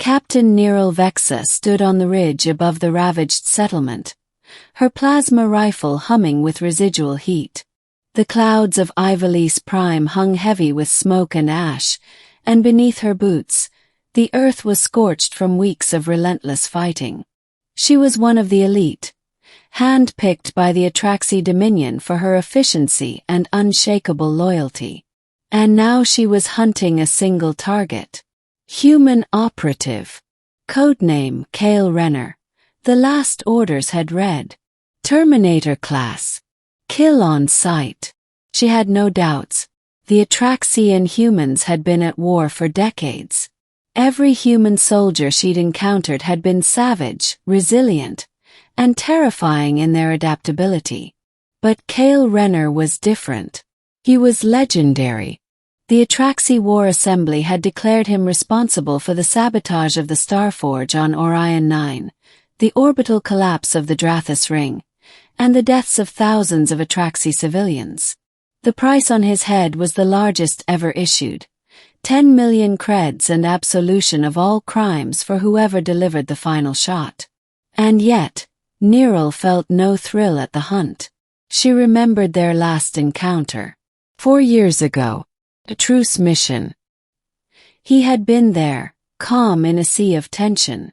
Captain Nirell Vexa stood on the ridge above the ravaged settlement, her plasma rifle humming with residual heat. The clouds of Ivalice Prime hung heavy with smoke and ash, and beneath her boots, the earth was scorched from weeks of relentless fighting. She was one of the elite, hand-picked by the Atraxi Dominion for her efficiency and unshakable loyalty. And now she was hunting a single target. Human operative. Codename Kael Renner. The last orders had read, Terminator class. Kill on sight. She had no doubts. The Atraxian humans had been at war for decades. Every human soldier she'd encountered had been savage, resilient, and terrifying in their adaptability. But Kael Renner was different. He was legendary. The Atraxi War Assembly had declared him responsible for the sabotage of the Starforge on Orion 9, the orbital collapse of the Drathis Ring, and the deaths of thousands of Atraxi civilians. The price on his head was the largest ever issued, 10 million creds and absolution of all crimes for whoever delivered the final shot. And yet, Nirell felt no thrill at the hunt. She remembered their last encounter. 4 years ago. A truce mission. He had been there, calm in a sea of tension.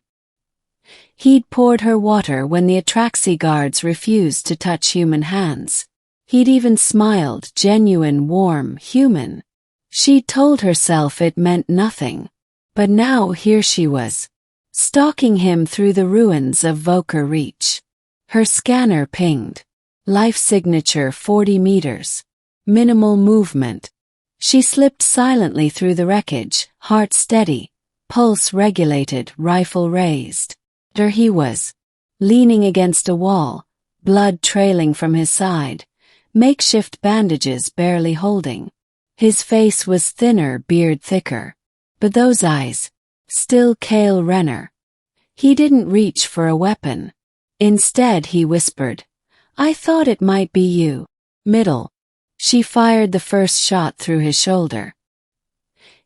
He'd poured her water when the Atraxi guards refused to touch human hands. He'd even smiled, genuine, warm, human. She'd told herself it meant nothing. But now here she was, stalking him through the ruins of Voker Reach. Her scanner pinged. Life signature 40 meters. Minimal movement. She slipped silently through the wreckage, heart steady, pulse regulated, rifle raised. There he was, leaning against a wall, blood trailing from his side, makeshift bandages barely holding. His face was thinner, beard thicker. But those eyes, still Kael Renner. He didn't reach for a weapon. Instead he whispered, I thought it might be you. Middle. She fired the first shot through his shoulder.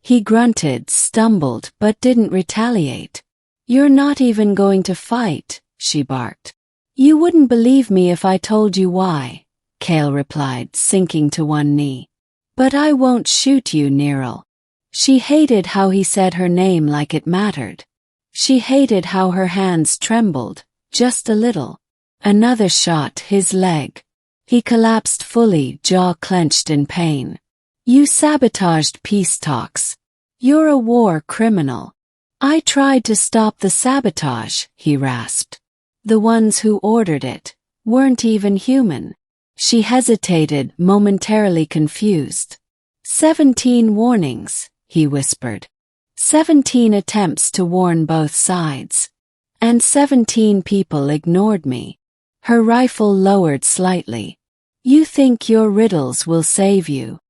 He grunted, stumbled, but didn't retaliate. You're not even going to fight, she barked. You wouldn't believe me if I told you why, Kael replied, sinking to one knee. But I won't shoot you, Nirell. She hated how he said her name like it mattered. She hated how her hands trembled, just a little. Another shot, his leg. He collapsed fully, jaw clenched in pain. You sabotaged peace talks. You're a war criminal. I tried to stop the sabotage, he rasped. The ones who ordered it weren't even human. She hesitated, momentarily confused. 17 warnings, he whispered. 17 attempts to warn both sides. And 17 people ignored me. Her rifle lowered slightly. You think your riddles will save you?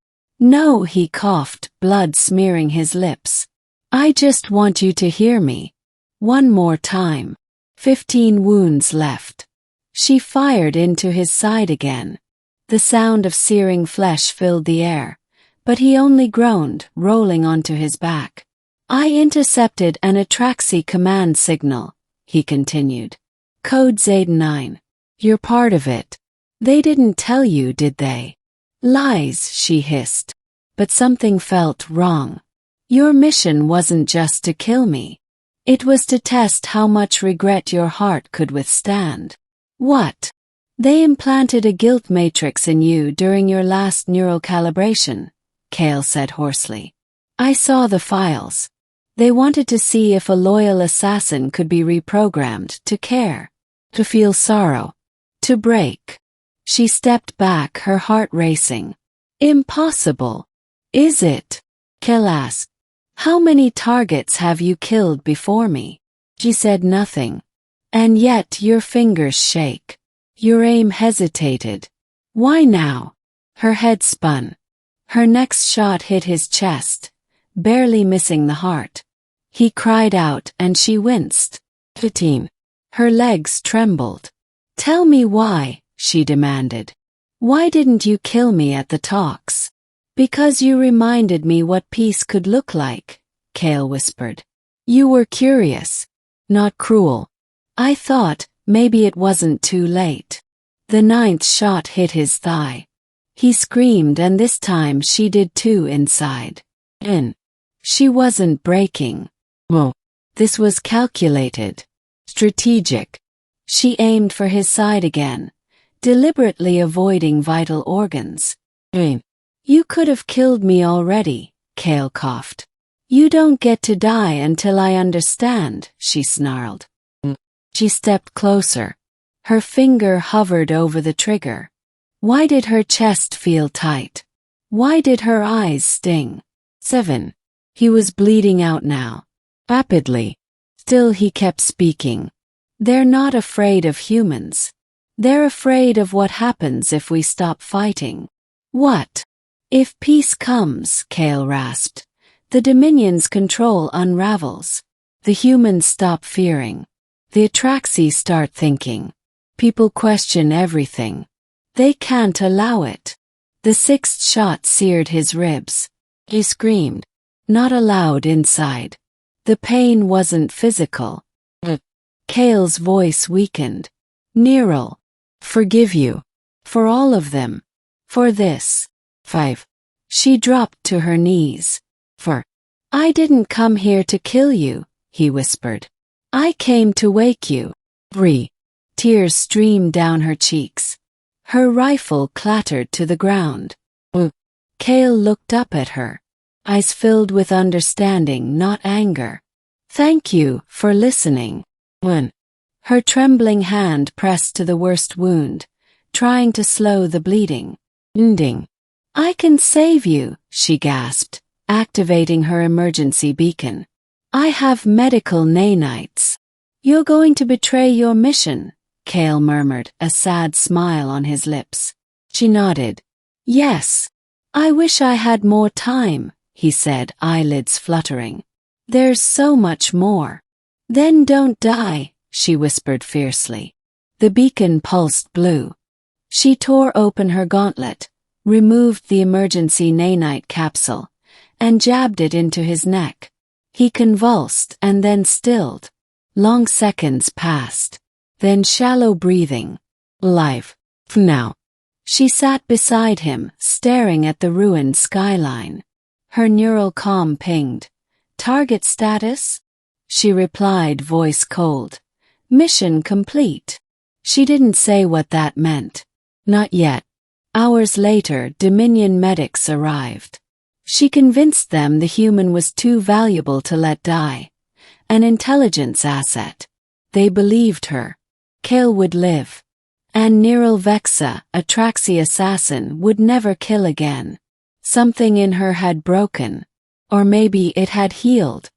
No, he coughed, blood smearing his lips. I just want you to hear me. One more time. 15 wounds left. She fired into his side again. The sound of searing flesh filled the air, but he only groaned, rolling onto his back. I intercepted an Atraxi command signal, he continued. Code Z9. You're part of it. They didn't tell you, did they? Lies, she hissed. But something felt wrong. Your mission wasn't just to kill me. It was to test how much regret your heart could withstand. What? They implanted a guilt matrix in you during your last neural calibration, Kael said hoarsely. I saw the files. They wanted to see if a loyal assassin could be reprogrammed to care, to feel sorrow, to break. She stepped back, her heart racing. Impossible. Is it? Kael asked. How many targets have you killed before me? She said nothing. And yet your fingers shake. Your aim hesitated. Why now? Her head spun. Her next shot hit his chest, barely missing the heart. He cried out and she winced. 15. Her legs trembled. Tell me why, she demanded. Why didn't you kill me at the talks? Because you reminded me what peace could look like, Kael whispered. You were curious, not cruel. I thought, maybe it wasn't too late. The ninth shot hit his thigh. He screamed, and this time she did too inside. She wasn't breaking. Oh, this was calculated. Strategic. She aimed for his side again, deliberately avoiding vital organs. You could have killed me already, Kael coughed. You don't get to die until I understand, she snarled. She stepped closer. Her finger hovered over the trigger. Why did her chest feel tight? Why did her eyes sting? 7. He was bleeding out now. Rapidly. Still he kept speaking. They're not afraid of humans. They're afraid of what happens if we stop fighting. What? If peace comes, Kael rasped. The Dominion's control unravels. The humans stop fearing. The Atraxi start thinking. People question everything. They can't allow it. The sixth shot seared his ribs. He screamed. Not allowed inside. The pain wasn't physical. Kael's voice weakened. Nirell. Forgive you. For all of them. For this. 5. She dropped to her knees. I didn't come here to kill you, he whispered. I came to wake you. 3. Tears streamed down her cheeks. Her rifle clattered to the ground. Kael looked up at her. Eyes filled with understanding, not anger. Thank you for listening. Her trembling hand pressed to the worst wound, trying to slow the bleeding. I can save you, she gasped, activating her emergency beacon. I have medical nanites. You're going to betray your mission, Kael murmured, a sad smile on his lips. She nodded. Yes. I wish I had more time, he said, eyelids fluttering. There's so much more. Then don't die, she whispered fiercely. The beacon pulsed blue. She tore open her gauntlet, removed the emergency nanite capsule, and jabbed it into his neck. He convulsed and then stilled. Long seconds passed. Then shallow breathing. Life. Now. She sat beside him, staring at the ruined skyline. Her neural comm pinged. Target status? She replied, voice cold. Mission complete. She didn't say what that meant. Not yet. Hours later, Dominion medics arrived. She convinced them the human was too valuable to let die. An intelligence asset. They believed her. Kael would live. And Nirell Vexa, Atraxi assassin, would never kill again. Something in her had broken. Or maybe it had healed.